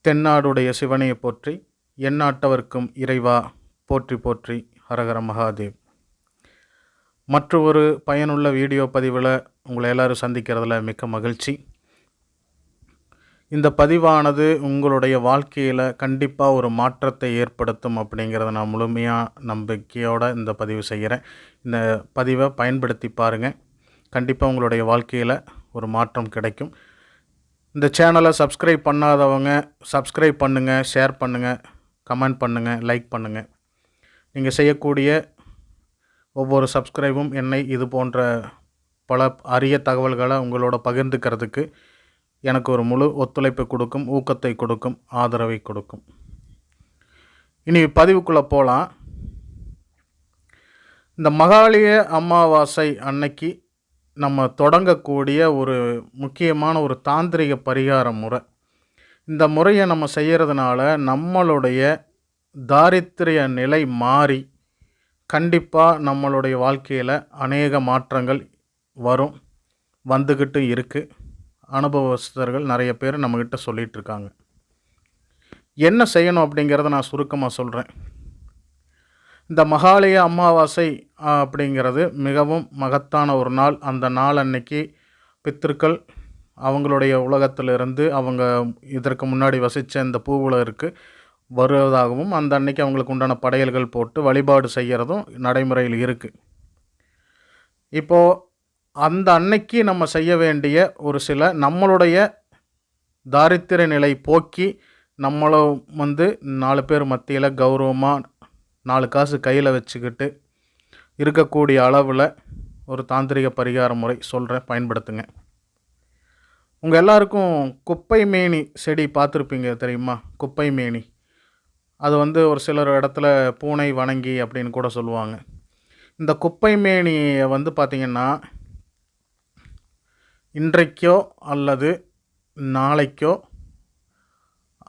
தென்னாடுடைய சிவனையை போற்றி, எந்நாட்டவர்க்கும் இறைவா போற்றி போற்றி, ஹரஹர மகாதேவ். மற்றொரு பயனுள்ள வீடியோ பதிவில் உங்களை எல்லோரும் சந்திக்கிறதுல மிக்க மகிழ்ச்சி. இந்த பதிவானது உங்களுடைய வாழ்க்கையில் கண்டிப்பாக ஒரு மாற்றத்தை ஏற்படுத்தும் அப்படிங்கிறத நான் முழுமையாக நம்பிக்கையோடு இந்த பதிவு செய்கிறேன். இந்த பதிவை பயன்படுத்தி பாருங்கள், கண்டிப்பாக உங்களுடைய வாழ்க்கையில் ஒரு மாற்றம் கிடைக்கும். இந்த சேனலை சப்ஸ்கிரைப் பண்ணாதவங்க சப்ஸ்கிரைப் பண்ணுங்கள், ஷேர் பண்ணுங்கள், கமெண்ட் பண்ணுங்கள், லைக் பண்ணுங்கள். நீங்கள் செய்யக்கூடிய ஒவ்வொரு சப்ஸ்கிரைபும் என்னை இது போன்ற பல அரிய தகவல்களை உங்களோட பகிர்ந்துக்கிறதுக்கு எனக்கு ஒரு முழு ஒத்துழைப்பு கொடுக்கும், ஊக்கத்தை கொடுக்கும், ஆதரவை கொடுக்கும். இனி பதிவுக்குள்ளே போகலாம். இந்த மகாலய அமாவாசை அன்னைக்கு நம்ம தொடங்கக்கூடிய ஒரு முக்கியமான ஒரு தாந்திரிக பரிகார முறை. இந்த முறையை நம்ம செய்கிறதுனால நம்மளுடைய தாரித்திரிய நிலை மாறி கண்டிப்பாக நம்மளுடைய வாழ்க்கையில் அநேக மாற்றங்கள் வரும், வந்துக்கிட்டு இருக்குது. அனுபவஸ்தர்கள் நிறைய பேர் நம்மக்கிட்ட சொல்லிகிட்ருக்காங்க. என்ன செய்யணும் அப்படிங்கிறத நான் சுருக்கமாக சொல்கிறேன். இந்த மகாலய அமாவாசை அப்படிங்கிறது மிகவும் மகத்தான ஒரு நாள். அந்த நாள் அன்னைக்கு பித்திருக்கள் அவங்களுடைய உலகத்திலிருந்து அவங்க இதற்கு முன்னாடி வசித்த இந்த பூவுலகிற்கு வருவதாகவும் அந்த அன்னைக்கு அவங்களுக்கு உண்டான படையல்கள் போட்டு வழிபாடு செய்கிறதும் நடைமுறையில் இருக்குது. இப்போது அந்த அன்னைக்கு நம்ம செய்ய வேண்டிய ஒரு சில நம்மளுடைய தாரித்திர நிலை போக்கி நம்மளும் 4 பேர் மத்தியில் கௌரவமாக 4 காசு கையில் வச்சுக்கிட்டு இருக்கக்கூடிய அளவில் ஒரு தாந்திரிக பரிகார முறை சொல்கிறேன், பயன்படுத்துங்க. உங்கள் எல்லாருக்கும் குப்பை மேனி செடி பார்த்துருப்பீங்க தெரியுமா? குப்பை மேனி, அது ஒரு சிலர் இடத்துல பூனை வணங்கி அப்படின்னு கூட சொல்லுவாங்க. இந்த குப்பை மேனியை பார்த்திங்கன்னா இன்றைக்கோ அல்லது நாளைக்கோ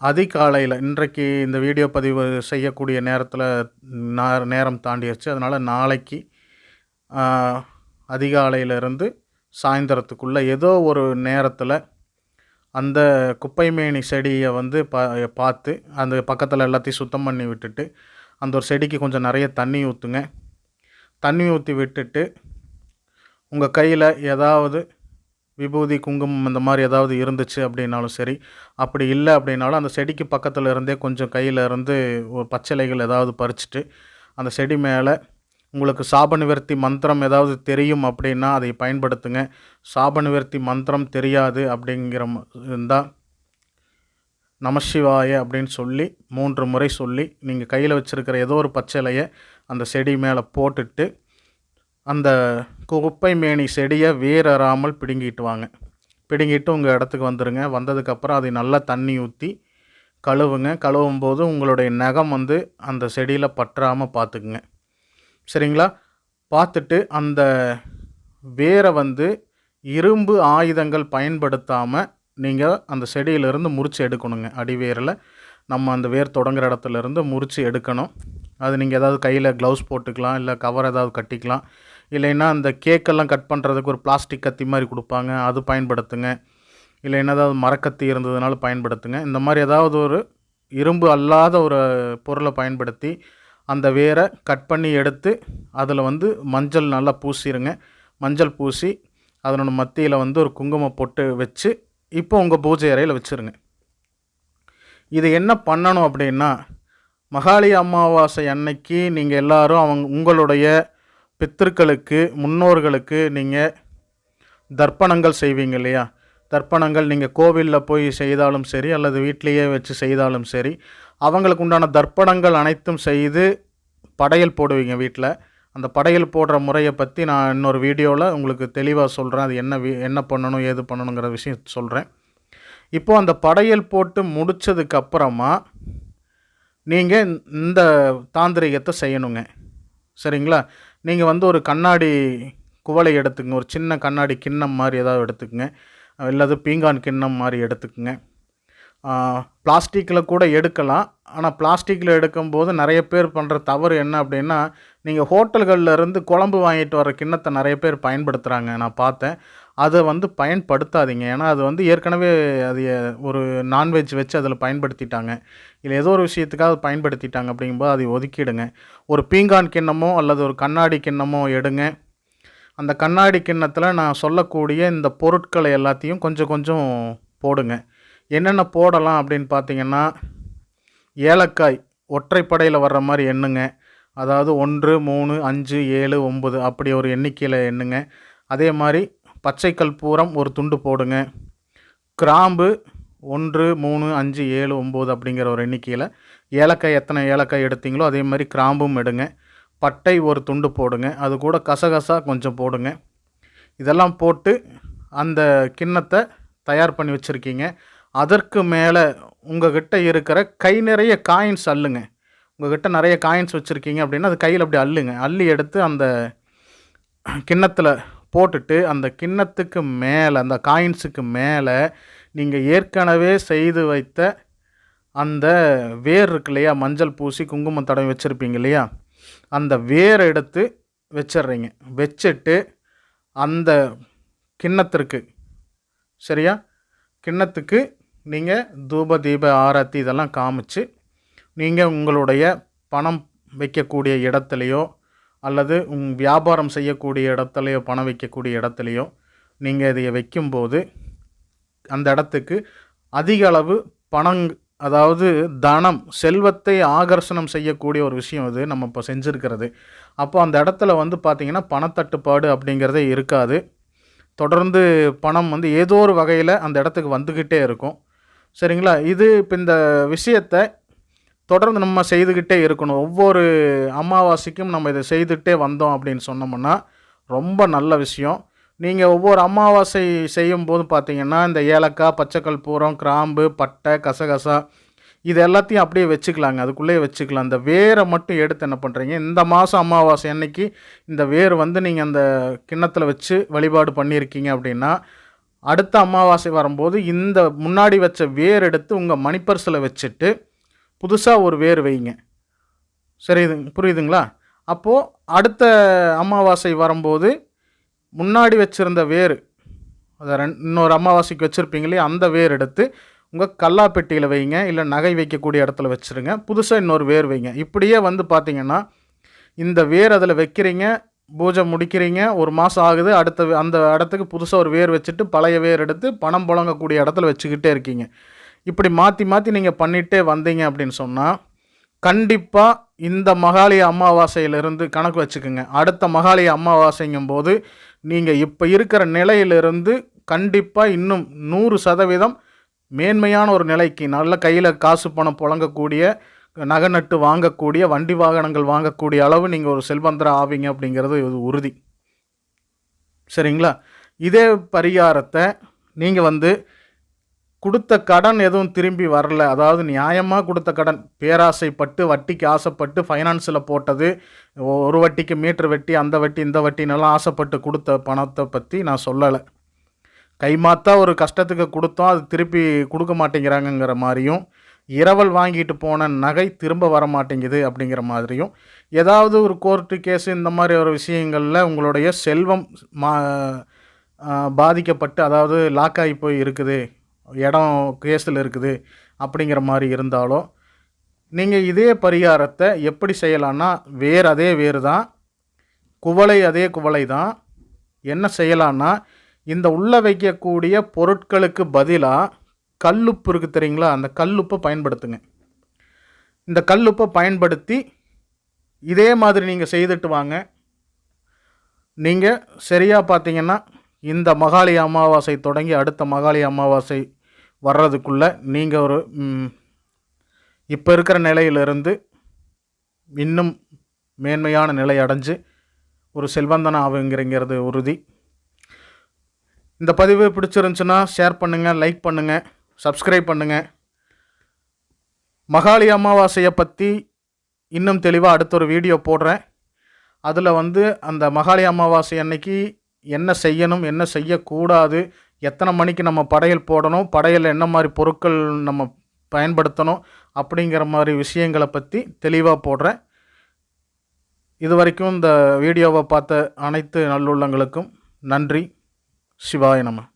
அதிகாலையில், இன்றைக்கு இந்த வீடியோ பதிவு செய்யக்கூடிய நேரத்தில் நேரம் தாண்டிடுச்சு, அதனால் நாளைக்கு அதிகாலையிலேருந்து சாயந்தரத்துக்குள்ளே ஏதோ ஒரு நேரத்தில் அந்த குப்பைமேனி செடியை பார்த்து அந்த பக்கத்தில் எல்லாத்தையும் சுத்தம் பண்ணி விட்டுட்டு அந்த ஒரு செடிக்கு கொஞ்சம் நிறைய தண்ணி ஊற்றுங்க. தண்ணி ஊற்றி விட்டுட்டு உங்கள் கையில் ஏதாவது விபூதி, குங்குமம் இந்த மாதிரி ஏதாவது இருந்துச்சு அப்படின்னாலும் சரி, அப்படி இல்லை அப்படின்னாலும் அந்த செடிக்கு பக்கத்தில் இருந்தே கொஞ்சம் கையில் இருந்து ஒரு பச்சிலைகள் ஏதாவது பறிச்சுட்டு அந்த செடி மேலே உங்களுக்கு சாப நிவர்த்தி மந்திரம் ஏதாவது தெரியும் அப்படின்னா அதை பயன்படுத்துங்க. சாப நிவர்த்தி மந்திரம் தெரியாது அப்படிங்கிற இருந்தால் நமசிவாய அப்படின்னு சொல்லி 3 முறை சொல்லி நீங்கள் கையில் வச்சுருக்கிற ஏதோ ஒரு பச்சிலையை அந்த செடி மேலே போட்டுட்டு அந்த குப்பை மேனி செடியை வேறாமல் பிடுங்கிட்டு வாங்க. பிடுங்கிட்டு உங்கள் இடத்துக்கு வந்துடுங்க. வந்ததுக்கப்புறம் அதை நல்லா தண்ணி ஊற்றி கழுவுங்க. கழுவும் போது உங்களுடைய நகம் அந்த செடியில் பற்றாமல் பார்த்துக்குங்க, சரிங்களா? பார்த்துட்டு அந்த வேரை இரும்பு ஆயுதங்கள் பயன்படுத்தாமல் நீங்கள் அந்த செடியிலிருந்து முறித்து எடுக்கணுங்க. அடிவேரில் நம்ம அந்த வேர் தொடங்குற இடத்துலேருந்து முறித்து எடுக்கணும். அது நீங்கள் ஏதாவது கையில் க்ளவுஸ் போட்டுக்கலாம், இல்லை கவர் ஏதாவது கட்டிக்கலாம். இல்லைன்னா அந்த கேக்கெல்லாம் கட் பண்ணுறதுக்கு ஒரு பிளாஸ்டிக் கத்தி மாதிரி கொடுப்பாங்க, அது பயன்படுத்துங்க. இல்லைன்னா ஏதாவது மரக்கத்தி இருந்ததுனால பயன்படுத்துங்க. இந்த மாதிரி ஏதாவது ஒரு இரும்பு அல்லாத ஒரு பொருளை பயன்படுத்தி அந்த வேரை கட் பண்ணி எடுத்து அதில் மஞ்சள் நல்லா பூசிடுங்க. மஞ்சள் பூசி அதனோட மத்தியில் ஒரு குங்குமம் பொட்டு வச்சு இப்போ உங்கள் பூஜை அறையில் வச்சுருங்க. இது என்ன பண்ணணும் அப்படின்னா, மகாலய அமாவாசை அன்னைக்கு நீங்கள் எல்லோரும் உங்களுடைய பித்திருக்களுக்கு, முன்னோர்களுக்கு நீங்கள் தர்ப்பணங்கள் செய்வீங்க இல்லையா? தர்ப்பணங்கள் நீங்கள் கோவிலில் போய் செய்தாலும் சரி அல்லது வீட்டிலையே வச்சு செய்தாலும் சரி, அவங்களுக்கு உண்டான தர்ப்பணங்கள் அனைத்தும் செய்து படையல் போடுவீங்க வீட்டில். அந்த படையல் போடுற முறையை பற்றி நான் இன்னொரு வீடியோவில் உங்களுக்கு தெளிவாக சொல்கிறேன். அது என்ன பண்ணணும், ஏது பண்ணணுங்கிற விஷயம் சொல்கிறேன். இப்போது அந்த படையல் போட்டு முடித்ததுக்கப்புறமா நீங்கள் இந்த தாந்திரிகத்தை செய்யணுங்க, சரிங்களா? நீங்கள் ஒரு கண்ணாடி குவளை எடுத்துக்கங்க, ஒரு சின்ன கண்ணாடி கிண்ணம் மாதிரி ஏதாவது எடுத்துக்கங்க, இல்லது பீங்கான் கிண்ணம் மாதிரி எடுத்துக்கங்க. பிளாஸ்டிக்கில் கூட எடுக்கலாம். ஆனால் பிளாஸ்டிக்கில் எடுக்கும்போது நிறைய பேர் பண்ணுற தவறு என்ன அப்படின்னா, நீங்கள் ஹோட்டல்களில் இருந்து குழம்பு வாங்கிட்டு வர கிண்ணத்தை நிறைய பேர் பயன்படுத்துகிறாங்க, நான் பார்த்தேன். அதை வந்து பயன்படுத்தாதீங்க. ஏன்னா அது வந்து ஏற்கனவே அது ஒரு நான்வெஜ் வச்சு அதில் பயன்படுத்திட்டாங்க, இல்லை ஏதோ ஒரு விஷயத்துக்காக பயன்படுத்திட்டாங்க. அப்படிங்கும்போது அதை ஒதுக்கிடுங்க. ஒரு பீங்கான் கிண்ணமோ அல்லது ஒரு கண்ணாடி கிண்ணமோ எடுங்க. அந்த கண்ணாடி கிண்ணத்தில் நான் சொல்லக்கூடிய இந்த பொருட்களை எல்லாத்தையும் கொஞ்சம் கொஞ்சம் போடுங்க. என்னென்ன போடலாம் அப்படின்னு பார்த்தீங்கன்னா, ஏலக்காய் ஒற்றைப்படையில் வர்ற மாதிரி எண்ணுங்க. அதாவது 1, 3, 5, 7, 9 அப்படி ஒரு எண்ணிக்கையில் எண்ணுங்க. அதே மாதிரி பச்சை கற்பூரம் ஒரு துண்டு போடுங்க. கிராம்பு 1, 3, 5, 7, 9 அப்படிங்கிற ஒரு எண்ணிக்கையில், ஏலக்காய் எத்தனை ஏலக்காய் எடுத்தீங்களோ அதே மாதிரி கிராம்பும் எடுங்க. பட்டை ஒரு துண்டு போடுங்க. அது கூட கசகசா கொஞ்சம் போடுங்க. இதெல்லாம் போட்டு அந்த கிண்ணத்தை தயார் பண்ணி வச்சுருக்கீங்க. அதற்கு மேலே உங்கள்கிட்ட இருக்கிற கை நிறைய காயின்ஸ் அள்ளுங்க. உங்கள்கிட்ட நிறைய காயின்ஸ் வச்சுருக்கீங்க அப்படின்னா அது கையில் அப்படி அள்ளுங்க. அள்ளி எடுத்து அந்த கிண்ணத்தில் போட்டுட்டு, அந்த கிண்ணத்துக்கு மேலே, அந்த காயின்ஸுக்கு மேலே நீங்கள் ஏற்கனவே செய்து வைத்த அந்த வேர் இருக்கு இல்லையா, மஞ்சள் பூசி குங்குமம் தடவி வச்சுருப்பீங்க இல்லையா, அந்த வேரை எடுத்து வச்சிட்றீங்க. வச்சுட்டு அந்த கிண்ணத்திற்கு, சரியா, கிண்ணத்துக்கு நீங்கள் தூப தீப ஆரத்தி இதெல்லாம் காமிச்சு, நீங்கள் உங்களுடைய பணம் வைக்கக்கூடிய இடத்துலையோ அல்லது வியாபாரம் செய்யக்கூடிய இடத்துலையோ பணம் வைக்கக்கூடிய இடத்துலையோ நீங்கள் இதை வைக்கும்போது அந்த இடத்துக்கு அதிக அளவு பணம், அதாவது தனம், செல்வத்தை ஆகர்ஷணம் செய்யக்கூடிய ஒரு விஷயம் இது நம்ம இப்போ செஞ்சுருக்கிறது. அப்போ அந்த இடத்துல வந்து பார்த்திங்கன்னா பணத்தட்டுப்பாடு அப்படிங்கிறதே இருக்காது. தொடர்ந்து பணம் வந்து ஏதோ ஒரு வகையில் அந்த இடத்துக்கு வந்துக்கிட்டே இருக்கும். சரிங்களா? இது இப்போ இந்த விஷயத்தை தொடர்ந்து நம்ம செய்துக்கிட்டே இருக்கணும். ஒவ்வொரு அமாவாசைக்கும் நம்ம இதை செய்துகிட்டே வந்தோம் அப்படின்னு சொன்னோம்னா ரொம்ப நல்ல விஷயம். நீங்கள் ஒவ்வொரு அமாவாசை செய்யும்போது பார்த்தீங்கன்னா இந்த ஏலக்காய், பச்சை கற்பூரம், கிராம்பு, பட்டை, கசகசா இது எல்லாத்தையும் அப்படியே வச்சுக்கலாங்க. அதுக்குள்ளேயே வச்சுக்கலாம். இந்த வேரை மட்டும் எடுத்து என்ன பண்ணுறீங்க, இந்த மாதம் அமாவாசை அன்னைக்கு இந்த வேர் வந்து நீங்கள் அந்த கிண்ணத்தில் வச்சு வழிபாடு பண்ணியிருக்கீங்க அப்படின்னா, அடுத்த அமாவாசை வரும்போது இந்த முன்னாடி வச்ச வேர் எடுத்து உங்கள் மணிப்பர்ஸில் வச்சுட்டு புதுசாக ஒரு வேர் வைங்க. சரி, புரியுதுங்களா? அப்போது அடுத்த அமாவாசை வரும்போது முன்னாடி வச்சுருந்த வேர், அதை இன்னொரு அமாவாசைக்கு வச்சுருப்பீங்க இல்லையா, அந்த வேர் எடுத்து உங்கள் கல்லாப்பெட்டியில் வைங்க, இல்லை நகை வைக்கக்கூடிய இடத்துல வச்சுருங்க. புதுசாக இன்னொரு வேர் வைங்க. இப்படியே வந்து பார்த்திங்கன்னா இந்த வேர் அதில் வைக்கிறீங்க, பூஜை முடிக்கிறீங்க, ஒரு மாதம் ஆகுது, அடுத்த அந்த இடத்துக்கு புதுசாக ஒரு வேர் வச்சுட்டு பழைய வேர் எடுத்து பணம் புழங்கக்கூடிய இடத்துல வச்சுக்கிட்டே இருக்கீங்க. இப்படி மாற்றி மாற்றி நீங்கள் பண்ணிகிட்டே வந்தீங்க அப்படின்னு சொன்னால் கண்டிப்பாக இந்த மகாலய அமாவாசையிலிருந்து கணக்கு வச்சுக்கோங்க. அடுத்த மகாலய அமாவாசைங்கும் போது நீங்கள் இப்போ இருக்கிற நிலையிலிருந்து கண்டிப்பாக இன்னும் 100% மேன்மையான ஒரு நிலைக்கு, நல்ல கையில் காசு பணம் புழங்கக்கூடிய, நகை நட்டு வாங்கக்கூடிய, வண்டி வாகனங்கள் வாங்கக்கூடிய அளவு நீங்கள் ஒரு செல்வந்தர் ஆவீங்க அப்படிங்கிறது இது உறுதி. சரிங்களா? இதே பரிகாரத்தை நீங்கள் வந்து கொடுத்த கடன் எதுவும் திரும்பி வரல, அதாவது நியாயமாக கொடுத்த கடன், பேராசைப்பட்டு வட்டிக்கு ஆசைப்பட்டு ஃபைனான்ஸில் போட்டது, ஒரு வட்டிக்கு மீட்ரு வட்டி, அந்த வட்டி இந்த வட்டினெல்லாம் ஆசைப்பட்டு கொடுத்த பணத்தை பற்றி நான் சொல்லலை. கைமாத்தா ஒரு கஷ்டத்துக்கு கொடுத்தோம், அது திருப்பி கொடுக்க மாட்டேங்கிறாங்கங்கிற மாதிரியும், இரவல் வாங்கிட்டு போன நகை திரும்ப வர மாட்டேங்குது அப்படிங்கிற மாதிரியும், ஏதாவது ஒரு கோர்ட்டு கேஸு இந்த மாதிரி ஒரு விஷயங்களில் உங்களுடைய செல்வம் பாதிக்கப்பட்டு, அதாவது லாக் ஆகி போய் இருக்குது, இடம் கேஸில் இருக்குது அப்படிங்கிற மாதிரி இருந்தாலோ, நீங்கள் இதே பரிகாரத்தை எப்படி செய்யலான்னா, வேர் அதே வேர் தான், குவளை அதே குவளை தான். என்ன செய்யலான்னா, இந்த உள்ளே வைக்கக்கூடிய பொருட்களுக்கு பதிலாக கல்லுப்பு இருக்குது தெரியுங்களா, அந்த கல்லுப்பை பயன்படுத்துங்க. இந்த கல்லுப்பை பயன்படுத்தி இதே மாதிரி நீங்கள் செய்துட்டு வாங்க. நீங்கள் சரியாக பார்த்தீங்கன்னா இந்த மகாலய அமாவாசை தொடங்கி அடுத்த மகாலய அமாவாசை வர்றதுக்குள்ளே நீங்கள் ஒரு இப்போ இருக்கிற நிலையிலிருந்து இன்னும் மேன்மையான நிலை அடைஞ்சு ஒரு செல்வந்தன் ஆகுங்கிறது உறுதி. இந்த பதிவு பிடிச்சிருந்துச்சுன்னா ஷேர் பண்ணுங்கள், லைக் பண்ணுங்கள், சப்ஸ்கிரைப் பண்ணுங்கள். மகாலய அமாவாசையை பற்றி இன்னும் தெளிவாக அடுத்த ஒரு வீடியோ போடுறேன். அதில் வந்து அந்த மகாலய அமாவாசை அன்னைக்கு என்ன செய்யணும், என்ன செய்யக்கூடாது, எத்தனை மணிக்கு நம்ம படையல் போடணும், படையல் என்ன மாதிரி பொருட்கள் நம்ம பயன்படுத்தணும் அப்படிங்கிற மாதிரி விஷயங்களை பற்றி தெளிவாக போடுறேன். இது வரைக்கும் இந்த வீடியோவை பார்த்த அனைத்து நல்லுள்ளங்களுக்கும் நன்றி. சிவாய நம.